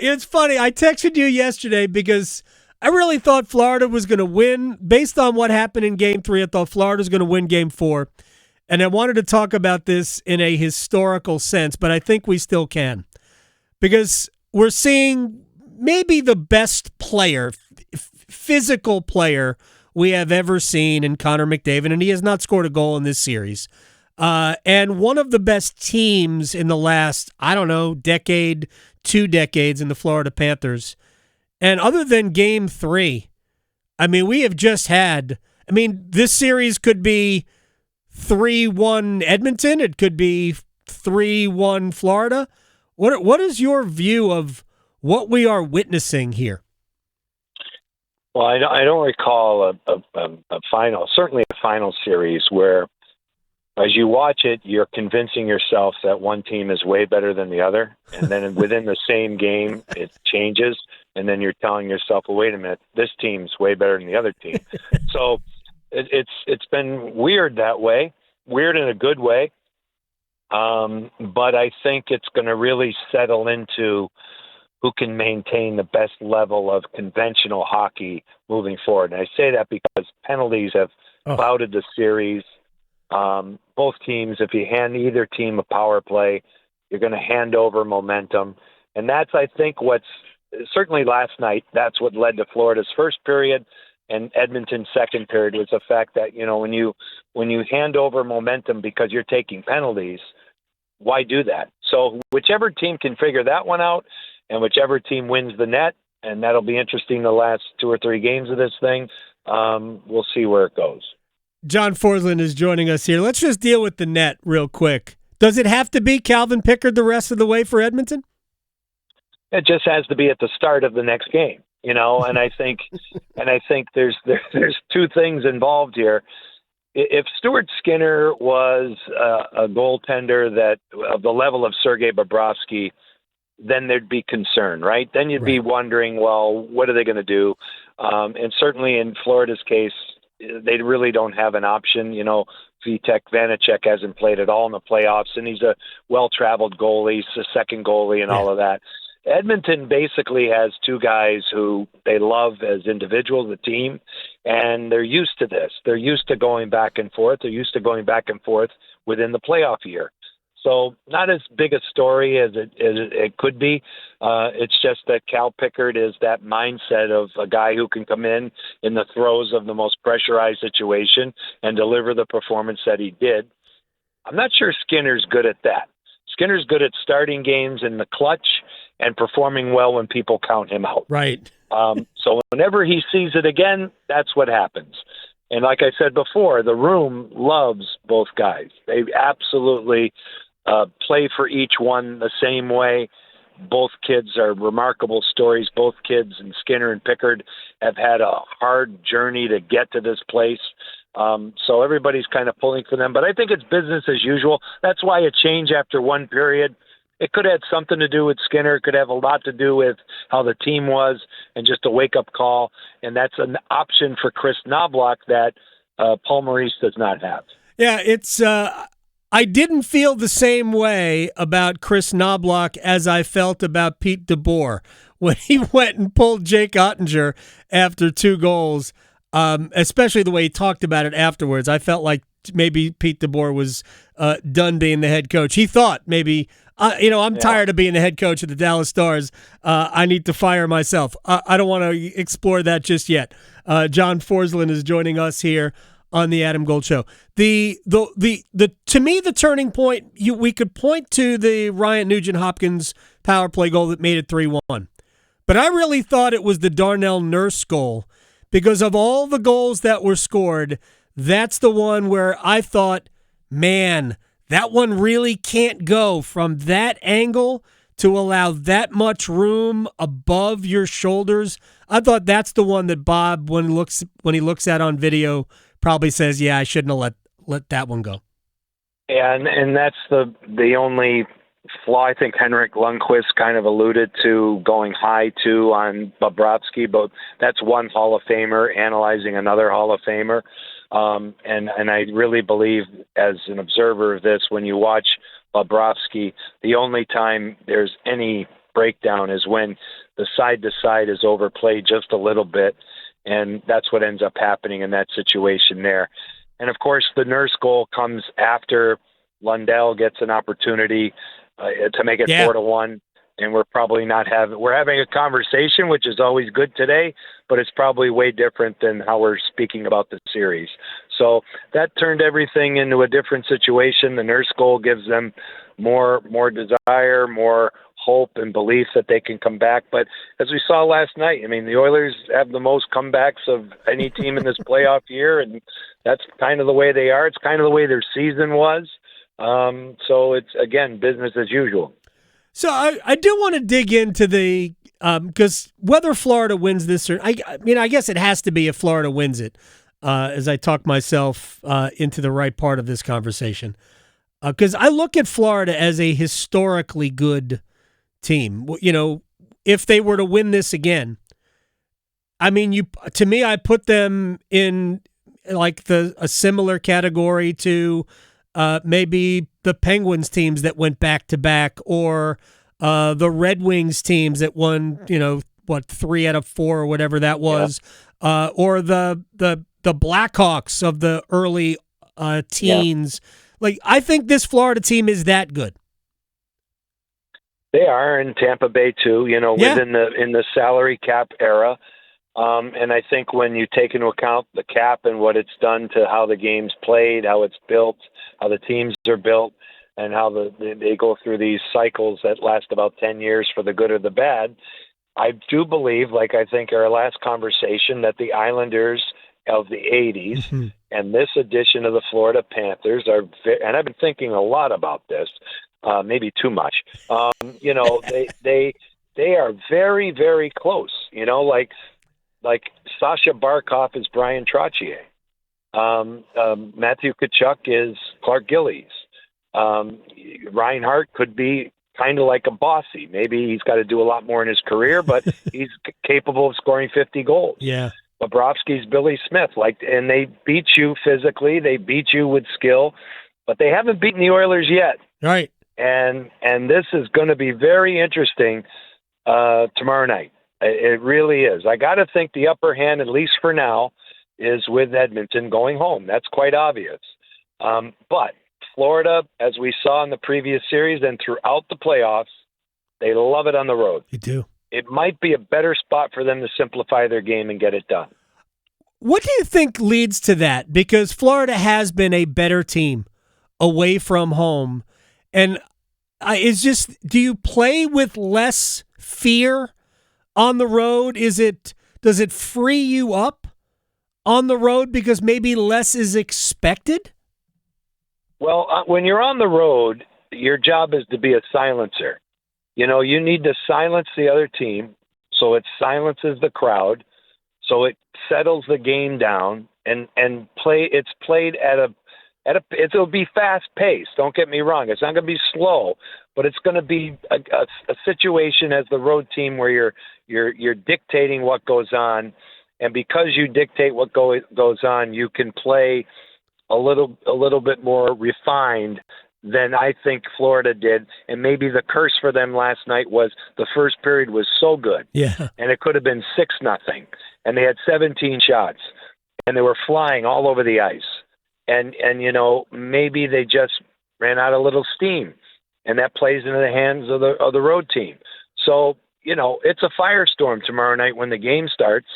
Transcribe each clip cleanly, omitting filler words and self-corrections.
It's funny. I texted you yesterday because I really thought Florida was going to win. Based on what happened in Game 3, I thought Florida was going to win Game 4. And I wanted to talk about this in a historical sense, but I think we still can. Because we're seeing maybe the best player, physical player we have ever seen in Connor McDavid, and he has not scored a goal in this series. And one of the best teams in the last, decade, 2 decades in the Florida Panthers. And other than Game 3, we have just had, this series could be 3-1 Edmonton. It could be 3-1 Florida. What is your view of what we are witnessing here? Well, I don't recall a final, certainly a final series where, as you watch it, you're convincing yourself that one team is way better than the other, and then within the same game, it changes, and then you're telling yourself, well, wait a minute, this team's way better than the other team. So it's been weird that way, weird in a good way, but I think it's going to really settle into who can maintain the best level of conventional hockey moving forward. And I say that because penalties have clouded the series. Both teams, if you hand either team a power play, you're going to hand over momentum. And that's, I think, what's certainly last night, that's what led to Florida's first period and Edmonton's second period, was the fact that, when you hand over momentum because you're taking penalties, why do that? So whichever team can figure that one out, and whichever team wins the net, and that'll be interesting the last 2 or 3 games of this thing, we'll see where it goes. John Forslund is joining us here. Let's just deal with the net real quick. Does it have to be Calvin Pickard the rest of the way for Edmonton? It just has to be at the start of the next game, and I think there's 2 things involved here. If Stuart Skinner was a goaltender that of the level of Sergei Bobrovsky, then there'd be concern, right? Then you'd be wondering, well, what are they going to do? And certainly in Florida's case, they really don't have an option. Vitek Vanacek hasn't played at all in the playoffs, and he's a well-traveled goalie, he's a second goalie and all of that. Edmonton basically has 2 guys who they love as individuals, the team, and they're used to this. They're used to going back and forth. They're used to going back and forth within the playoff year. So not as big a story as it could be. It's just that Cal Pickard is that mindset of a guy who can come in the throes of the most pressurized situation and deliver the performance that he did. I'm not sure Skinner's good at that. Skinner's good at starting games in the clutch and performing well when people count him out. Right. So whenever he sees it again, that's what happens. And like I said before, the room loves both guys. They absolutely play for each one the same way. Both kids are remarkable stories. Both kids, and Skinner and Pickard, have had a hard journey to get to this place. So everybody's kind of pulling for them. But I think it's business as usual. That's why a change after one period, it could have something to do with Skinner. It could have a lot to do with how the team was and just a wake-up call. And that's an option for Chris Knobloch that Paul Maurice does not have. Yeah, it's I didn't feel the same way about Chris Knobloch as I felt about Pete DeBoer when he went and pulled Jake Ottinger after 2 goals, especially the way he talked about it afterwards. I felt like maybe Pete DeBoer was done being the head coach. He thought maybe, I'm tired of being the head coach of the Dallas Stars. I need to fire myself. I don't want to explore that just yet. John Forslund is joining us here on the Adam Gold Show. The to me, the turning point, we could point to the Ryan Nugent-Hopkins power play goal that made it 3-1. But I really thought it was the Darnell Nurse goal, because of all the goals that were scored, that's the one where I thought, man, that one really can't go from that angle to allow that much room above your shoulders. I thought that's the one that Bob, when he looks at on video, probably says, yeah, I shouldn't have let that one go. Yeah, and that's the only flaw I think Henrik Lundqvist kind of alluded to, going high to on Bobrovsky, but that's one Hall of Famer analyzing another Hall of Famer. And I really believe, as an observer of this, when you watch Bobrovsky, the only time there's any breakdown is when the side-to-side is overplayed just a little bit, and that's what ends up happening in that situation there. And, of course, the Nurse goal comes after Lundell gets an opportunity to make it 4-1, and we're probably we're having a conversation, which is always good today, but it's probably way different than how we're speaking about the series. So that turned everything into a different situation. The Nurse goal gives them more desire, more hope and belief that they can come back. But as we saw last night, I mean, the Oilers have the most comebacks of any team in this playoff year, and that's kind of the way they are. It's kind of the way their season was. So it's, again, business as usual. So I do want to dig into the because whether Florida wins this or I guess it has to be if Florida wins it. As I talk myself into the right part of this conversation, because I look at Florida as a historically good team. You know, if they were to win this again, I mean, to me, I put them in like a similar category to maybe the Penguins teams that went back to back, or the Red Wings teams that won, 3 out of 4 or whatever that was, or the Blackhawks of the early teens. Yeah. Like, I think this Florida team is that good. They are, in Tampa Bay too. Within the salary cap era. And I think when you take into account the cap and what it's done to how the game's played, how it's built, how the teams are built, and how they go through these cycles that last about 10 years for the good or the bad, I do believe, like I think our last conversation, that the Islanders of the 80s and this edition of the Florida Panthers are, and I've been thinking a lot about this, maybe too much. They are very, very close. Like Sasha Barkov is Brian Trottier. Matthew Tkachuk is Clark Gillies. Reinhart could be kind of like a Bossy. Maybe he's got to do a lot more in his career, but he's capable of scoring 50 goals. Yeah. Bobrovsky's Billy Smith. And they beat you physically. They beat you with skill, but they haven't beaten the Oilers yet. Right. And this is going to be very interesting tomorrow night. It really is. I got to think the upper hand, at least for now, is with Edmonton going home. That's quite obvious. But Florida, as we saw in the previous series and throughout the playoffs, they love it on the road. They do. It might be a better spot for them to simplify their game and get it done. What do you think leads to that? Because Florida has been a better team away from home. And do you play with less fear on the road? Does it free you up on the road because maybe less is expected? Well, when you're on the road, your job is to be a silencer. You need to silence the other team so it silences the crowd, so it settles the game down and play. It's played it'll be fast paced. Don't get me wrong. It's not going to be slow, but it's going to be a situation as the road team where you're dictating what goes on, and because you dictate what goes on, you can play a little bit more refined than I think Florida did. And maybe the curse for them last night was the first period was so good. Yeah. And it could have been 6-0. And they had 17 shots. And they were flying all over the ice. And maybe they just ran out a little steam. And that plays into the hands of the road team. So, it's a firestorm tomorrow night when the game starts.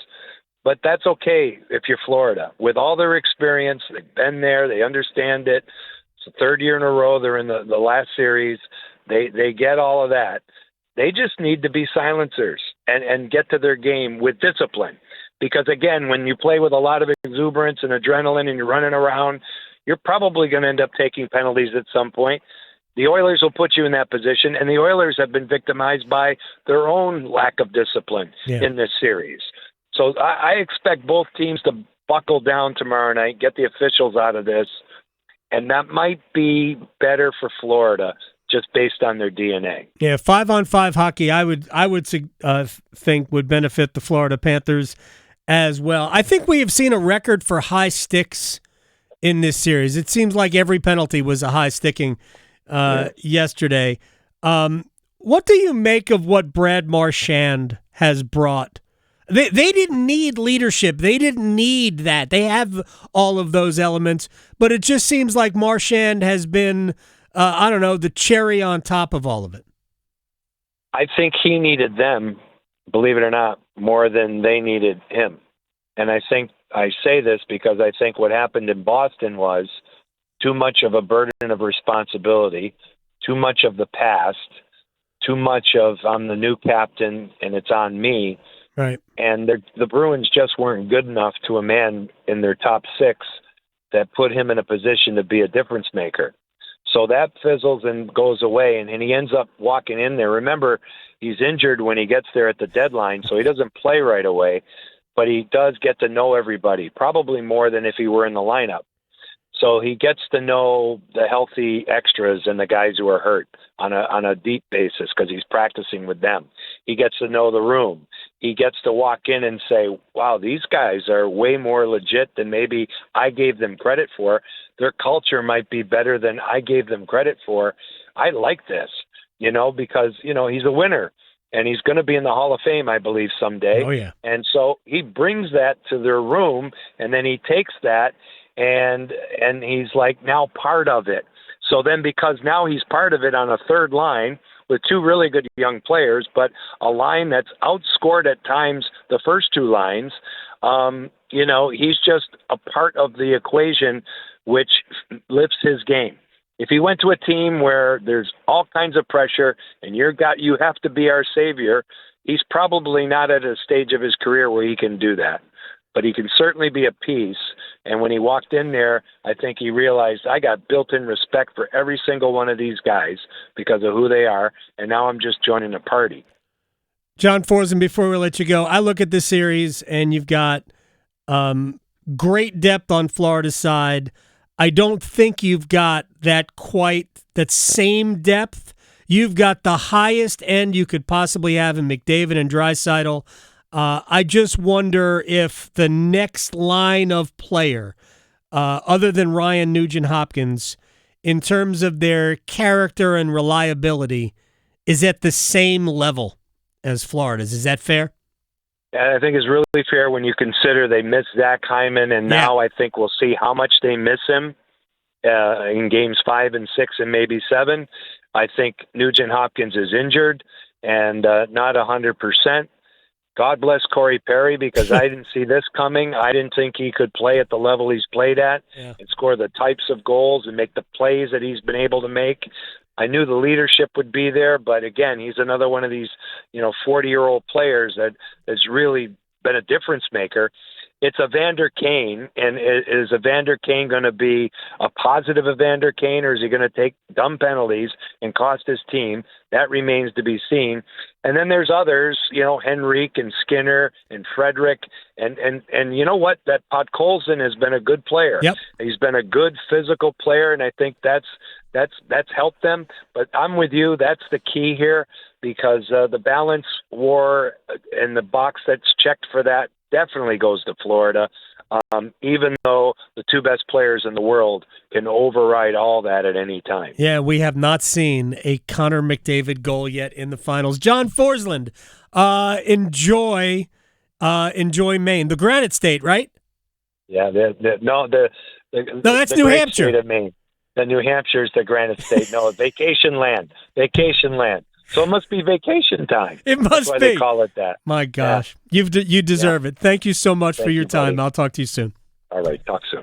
But that's okay if you're Florida. With all their experience, they've been there, they understand it. It's the third year in a row they're in the last series. They get all of that. They just need to be silencers and get to their game with discipline. Because, again, when you play with a lot of exuberance and adrenaline and you're running around, you're probably going to end up taking penalties at some point. The Oilers will put you in that position, and the Oilers have been victimized by their own lack of discipline in this series. So I expect both teams to buckle down tomorrow night, get the officials out of this, and that might be better for Florida just based on their DNA. Yeah, 5-on-5 hockey, I would think would benefit the Florida Panthers as well. I think we have seen a record for high sticks in this series. It seems like every penalty was a high sticking yesterday. What do you make of what Brad Marchand has brought? They didn't need leadership. They didn't need that. They have all of those elements, but it just seems like Marchand has been, I don't know, the cherry on top of all of it. I think he needed them, believe it or not, more than they needed him. And I think I say this because I think what happened in Boston was too much of a burden of responsibility, too much of the past, too much of I'm the new captain and it's on me. Right. And the Bruins just weren't good enough to a man in their top six that put him in a position to be a difference maker. So that fizzles and goes away, and he ends up walking in there. Remember, he's injured when he gets there at the deadline, so he doesn't play right away, but he does get to know everybody, probably more than if he were in the lineup. So he gets to know the healthy extras and the guys who are hurt on a deep basis because he's practicing with them. He gets to know the room. He gets to walk in and say, wow, these guys are way more legit than maybe I gave them credit for. Their culture might be better than I gave them credit for. I like this, because, he's a winner. And he's going to be in the Hall of Fame, I believe, someday. Oh, yeah. And so he brings that to their room, and then he takes that, and he's like now part of it. So then because now he's part of it on a third line with two really good young players, but a line that's outscored at times the first two lines, he's just a part of the equation which lifts his game. If he went to a team where there's all kinds of pressure and you have to be our savior, he's probably not at a stage of his career where he can do that. But he can certainly be a piece. And when he walked in there, I think he realized I got built-in respect for every single one of these guys because of who they are, and now I'm just joining the party. John Forslund, before we let you go, I look at this series, and you've got great depth on Florida's side. I don't think you've got that same depth. You've got the highest end you could possibly have in McDavid and Draisaitl. I just wonder if the next line of player, other than Ryan Nugent-Hopkins, in terms of their character and reliability, is at the same level as Florida's. Is that fair? And I think it's really fair when you consider they missed Zach Hyman, and now I think we'll see how much they miss him in games 5 and 6 and maybe 7. I think Nugent-Hopkins is injured and not 100%. God bless Corey Perry because I didn't see this coming. I didn't think he could play at the level he's played at and score the types of goals and make the plays that he's been able to make. I knew the leadership would be there, but again, he's another one of these, 40-year-old players that has really been a difference maker. It's Evander Kane, and is Evander Kane going to be a positive Evander Kane, or is he going to take dumb penalties and cost his team? That remains to be seen. And then there's others, Henrique and Skinner and Frederick, and you know what? That Podkolzin has been a good player. Yep. He's been a good physical player, and I think that's helped them. But I'm with you. That's the key here because the balance war and the box that's checked for that definitely goes to Florida, even though the two best players in the world can override all that at any time. Yeah, we have not seen a Connor McDavid goal yet in the finals. John Forslund, enjoy Maine, the Granite State, right? Yeah, no, that's New Hampshire. State of Maine. The New Hampshire is the Granite State. No, vacation land. So it must be vacation time. It must That's why be. They call it that. My gosh. Yeah. You deserve it. Thank you so much for your time. Buddy. I'll talk to you soon. All right. Talk soon.